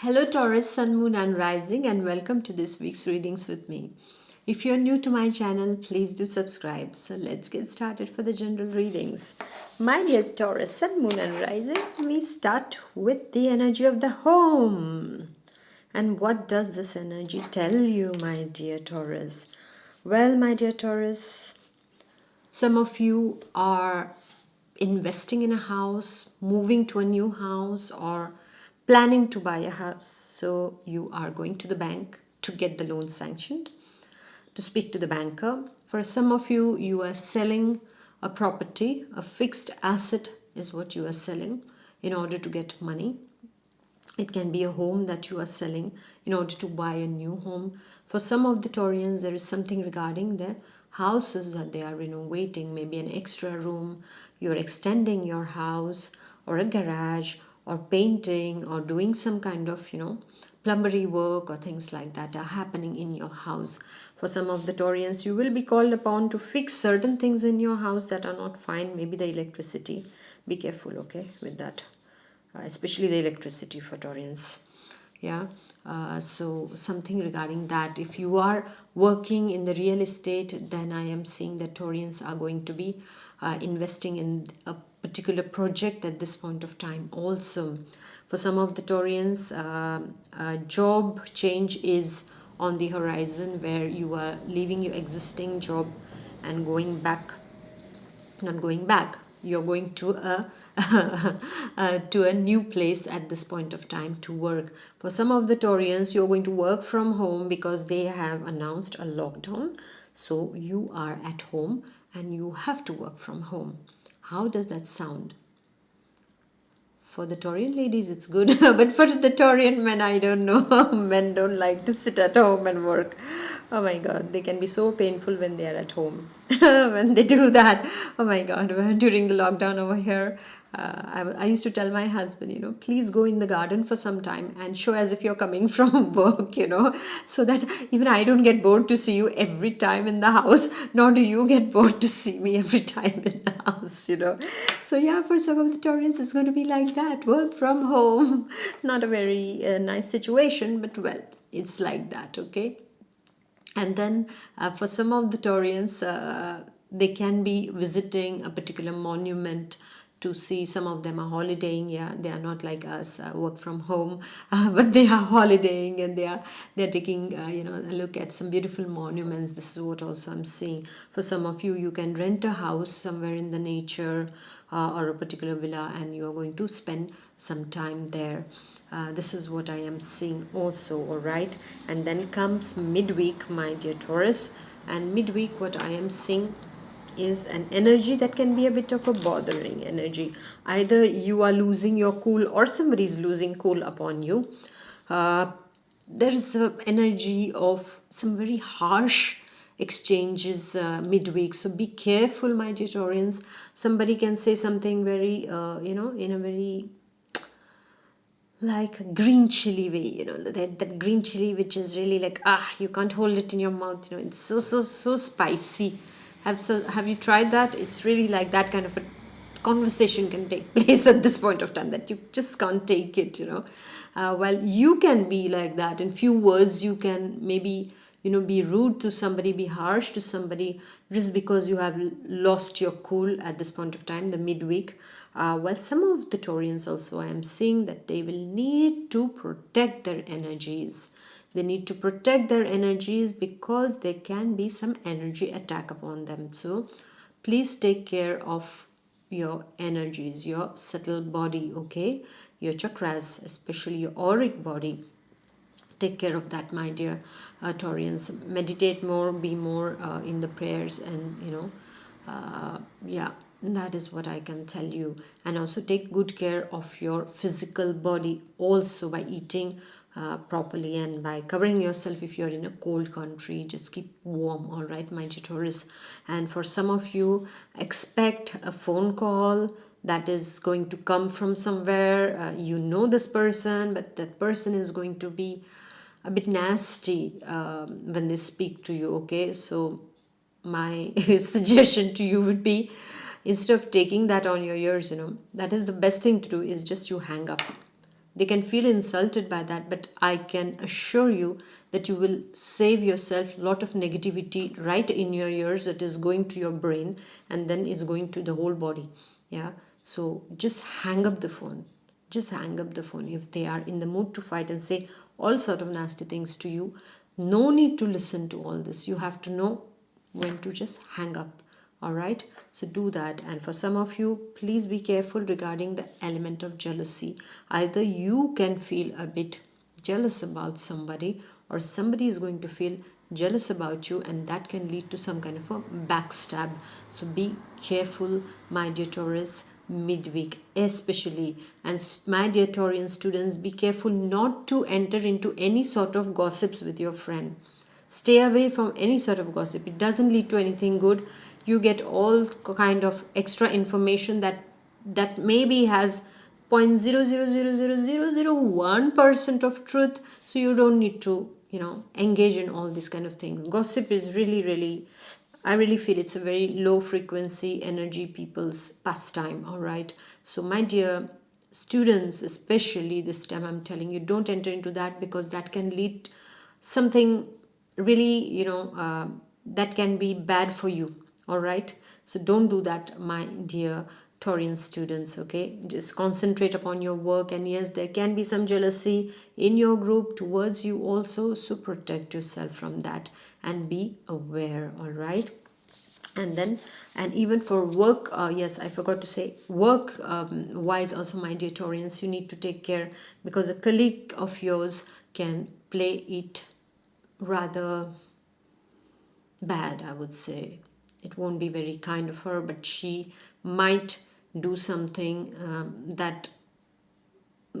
Hello Taurus, Sun, Moon and Rising, and welcome to this week's readings with me. If you're new to my channel, please do subscribe. So let's get started for the general readings. My dear Taurus, Sun, Moon and Rising, we start with the energy of the home. And what does this energy tell you, my dear Taurus? Well, my dear Taurus, some of you are investing in a house, moving to a new house, or planning to buy a house. So you are going to the bank to get the loan sanctioned, to speak to the banker. For some of you, you are selling a property, a fixed asset is what you are selling in order to get money. It can be a home that you are selling in order to buy a new home. For some of the Taurians, there is something regarding their houses that they are renovating, maybe an extra room, you're extending your house, or a garage, or painting, or doing some kind of, plumbery work or things like that are happening in your house. For some of the Taurians, you will be called upon to fix certain things in your house that are not fine, maybe the electricity. Be careful, okay, with that. Especially the electricity for Taurians. Yeah, so something regarding that. If you are working in the real estate, then I am seeing that Taurians are going to be investing in a particular project at this point of time. Also, for some of the Taurians, a job change is on the horizon, where you are leaving your existing job and going back, not going back, you're going to a to a new place at this point of time to work. For some of the Taurians, you're going to work from home because they have announced a lockdown, so you are at home and you have to work from home. How does that sound? For the Taurian ladies, it's good, but for the Taurian men, I don't know. Men don't like to sit at home and work. Oh my God, they can be so painful when they are at home. When they do that, oh my God, during the lockdown over here, I used to tell my husband, please go in the garden for some time and show as if you're coming from work, so that even I don't get bored to see you every time in the house, nor do you get bored to see me every time in the house. So yeah, for some of the Taurians, it's going to be like that, work from home. Not a very nice situation, but well, it's like that, okay? And then for some of the Taurians, they can be visiting a particular monument to see. Some of them are holidaying. Yeah, they are not like us, work from home, but they are holidaying, and they're taking a look at some beautiful monuments. This is what also I'm seeing. For some of you, you can rent a house somewhere in the nature, or a particular villa, and you are going to spend some time there. This is what I am seeing also, all right? And then comes midweek, my dear Taurus. And midweek, what I am seeing is an energy that can be a bit of a bothering energy. Either you are losing your cool or somebody is losing cool upon you. There is an energy of some very harsh exchanges midweek. So be careful, my dear Taurians. Somebody can say something very, in a very like green chili way, that green chili which is really like, you can't hold it in your mouth, it's so spicy. Have you tried that? It's really like that kind of a conversation can take place at this point of time that you just can't take it. Well, you can be like that in few words. You can maybe be rude to somebody, be harsh to somebody, just because you have lost your cool at this point of time, the midweek. Well, some of the Taurians also, I am seeing that they will need to protect their energies. They need to protect their energies because there can be some energy attack upon them. So please take care of your energies, your subtle body, okay? Your chakras, especially your auric body. Take care of that, my dear Taurians. Meditate more, be more in the prayers, and yeah, that is what I can tell you. And also take good care of your physical body also by eating properly and by covering yourself. If you're in a cold country, just keep warm, all right, my dear Taurus. And for some of you, expect a phone call that is going to come from somewhere. You know this person, but that person is going to be a bit nasty when they speak to you, okay? So my suggestion to you would be, instead of taking that on your ears, that is the best thing to do, is just you hang up. They can feel insulted by that, but I can assure you that you will save yourself a lot of negativity right in your ears that is going to your brain and then is going to the whole body. Yeah. So just hang up the phone. Just hang up the phone. If they are in the mood to fight and say all sort of nasty things to you, no need to listen to all this. You have to know when to just hang up. All right, so do that. And for some of you, please be careful regarding the element of jealousy. Either you can feel a bit jealous about somebody, or somebody is going to feel jealous about you, and that can lead to some kind of a backstab. So be careful, my dear Taurus, midweek especially. And my dear Taurian students, be careful not to enter into any sort of gossips with your friend. Stay away from any sort of gossip. It doesn't lead to anything good. You get all kind of extra information that maybe has 0.0000001% of truth. So you don't need to, engage in all this kind of thing. Gossip is really, I really feel it's a very low frequency energy people's pastime. All right. So my dear students, especially this time, I'm telling you, don't enter into that, because that can lead something really, that can be bad for you. All right, so don't do that, my dear Taurian students. Okay, just concentrate upon your work. And yes, there can be some jealousy in your group towards you also, so protect yourself from that and be aware. All right. And then, and even for work, yes, I forgot to say, work wise also, my dear Taurians, you need to take care, because a colleague of yours can play it rather bad, I would say. It won't be very kind of her, but she might do something that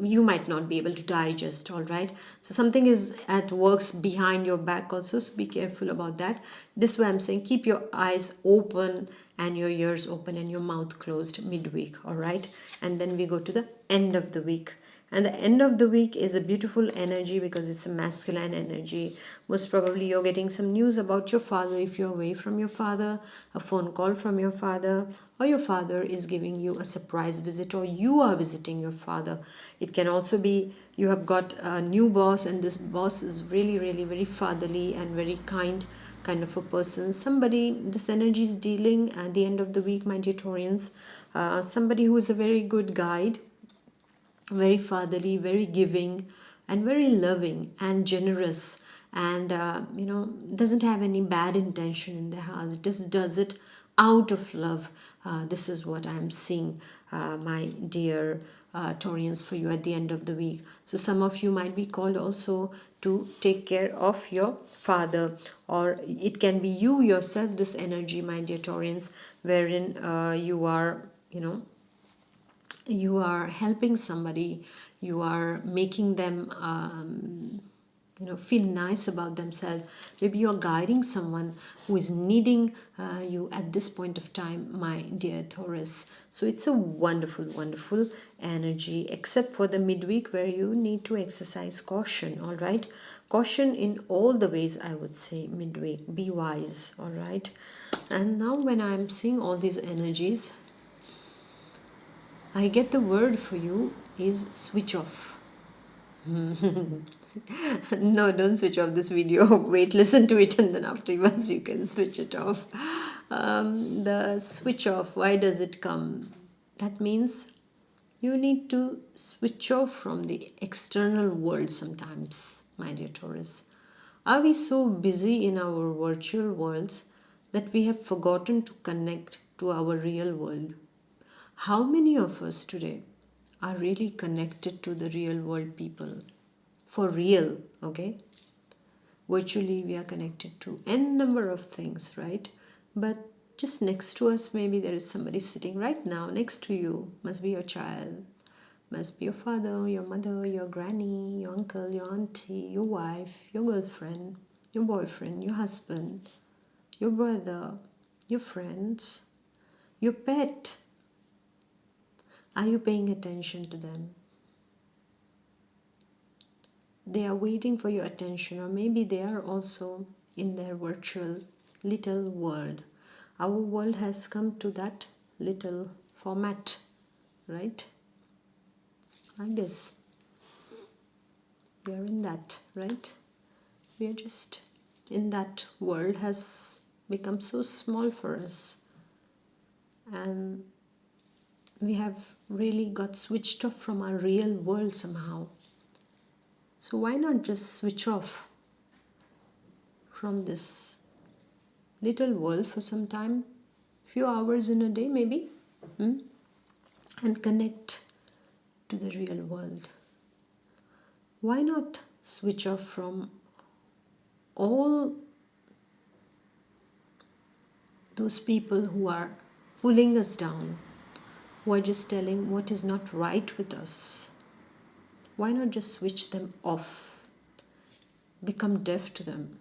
you might not be able to digest. All right, so something is at works behind your back also, so be careful about that. This way I'm saying, keep your eyes open and your ears open and your mouth closed midweek. All right, and then we go to the end of the week. And the end of the week is a beautiful energy, because it's a masculine energy. Most probably you're getting some news about your father if you're away from your father, a phone call from your father, or your father is giving you a surprise visit, or you are visiting your father. It can also be you have got a new boss, and this boss is really very fatherly and very kind of a person. Somebody, this energy is dealing at the end of the week, my dear Taurians, somebody who is a very good guide, very fatherly, very giving, and very loving and generous, and doesn't have any bad intention in their hearts, just does it out of love. This is what I'm seeing, my dear Taurians, for you at the end of the week. So some of you might be called also to take care of your father, or it can be you yourself, this energy, my dear Taurians, wherein you are helping somebody, you are making them feel nice about themselves. Maybe you're guiding someone who is needing you at this point of time, my dear Taurus. So it's a wonderful energy, except for the midweek, where you need to exercise caution. All right, caution in all the ways, I would say. Midweek, be wise. All right. And now when I'm seeing all these energies, I get the word for you is switch off. No, don't switch off this video. Wait, listen to it, and then afterwards you can switch it off. The switch off, why does it come? That means you need to switch off from the external world sometimes, my dear Taurus. Are we so busy in our virtual worlds that we have forgotten to connect to our real world? How many of us today are really connected to the real world people? For real, okay? Virtually we are connected to n number of things, right? But just next to us, maybe there is somebody sitting right now next to you. Must be your child, must be your father, your mother, your granny, your uncle, your auntie, your wife, your girlfriend, your boyfriend, your husband, your brother, your friends, your pet. Are you paying attention to them? They are waiting for your attention, or maybe they are also in their virtual little world. Our world has come to that little format, right? Like this. We are in that, right? We are just in that world has become so small for us. And we have really got switched off from our real world somehow. So why not just switch off from this little world for some time, few hours in a day maybe, and connect to the real world? Why not switch off from all those people who are pulling us down, who are just telling what is not right with us? Why not just switch them off, become deaf to them?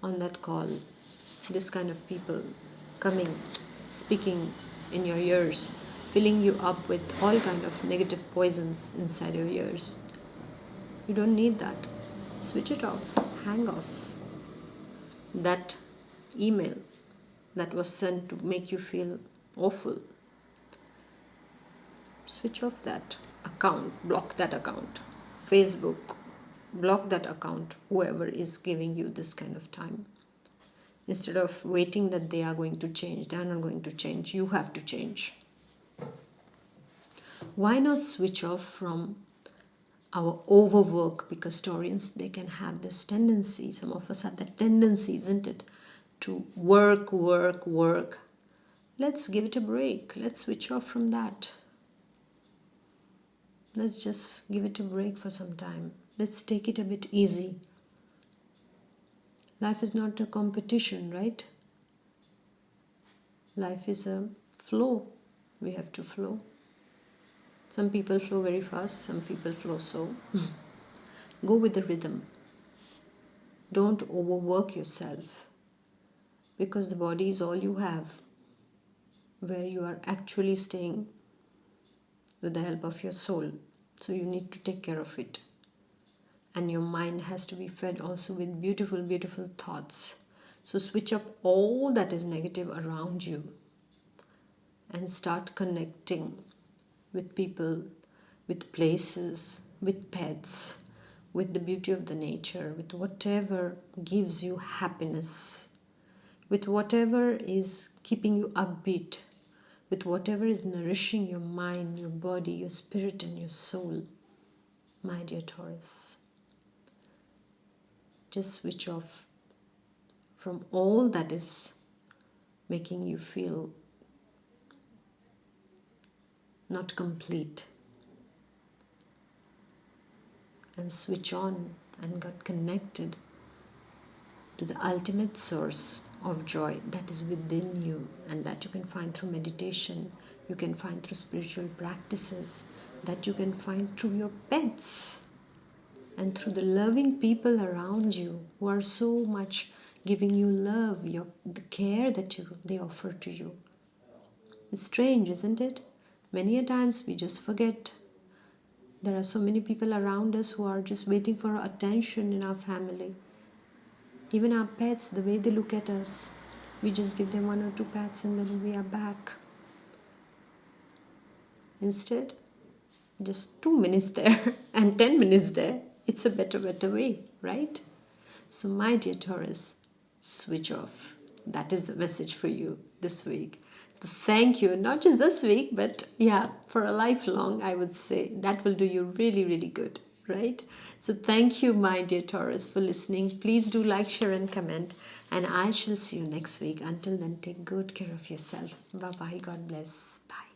On that call, this kind of people coming, speaking in your ears, filling you up with all kind of negative poisons inside your ears. You don't need that. Switch it off, hang off. That email that was sent to make you feel awful, switch off that account, block that account. Facebook, block that account, whoever is giving you this kind of time. Instead of waiting that they are going to change, they are not going to change, you have to change. Why not switch off from our overwork? Because Taurians, they can have this tendency, some of us have that tendency, isn't it, to work. Let's give it a break. Let's switch off from that. Let's just give it a break for some time. Let's take it a bit easy. Life is not a competition, right? Life is a flow. We have to flow. Some people flow very fast, some people flow slow. Go with the rhythm. Don't overwork yourself, because the body is all you have, where you are actually staying with the help of your soul. So you need to take care of it. And your mind has to be fed also with beautiful, beautiful thoughts. So switch up all that is negative around you and start connecting with people, with places, with pets, with the beauty of the nature, with whatever gives you happiness, with whatever is keeping you upbeat, with whatever is nourishing your mind, your body, your spirit and your soul. My dear Taurus, just switch off from all that is making you feel not complete, and switch on and get connected to the ultimate source of joy that is within you, and that you can find through meditation, you can find through spiritual practices, that you can find through your pets and through the loving people around you who are so much giving you love, the care that they offer to you. It's strange, isn't it? Many a times we just forget. There are so many people around us who are just waiting for our attention in our family. Even our pets, the way they look at us, we just give them 1 or 2 pats and then we are back. Instead, just 2 minutes there and 10 minutes there, it's a better way, right? So my dear Taurus, switch off. That is the message for you this week. Thank you, not just this week, but yeah, for a lifelong, I would say. That will do you really, really good, right? So thank you, my dear Taurus, for listening. Please do like, share and comment. And I shall see you next week. Until then, take good care of yourself. Bye-bye. God bless. Bye.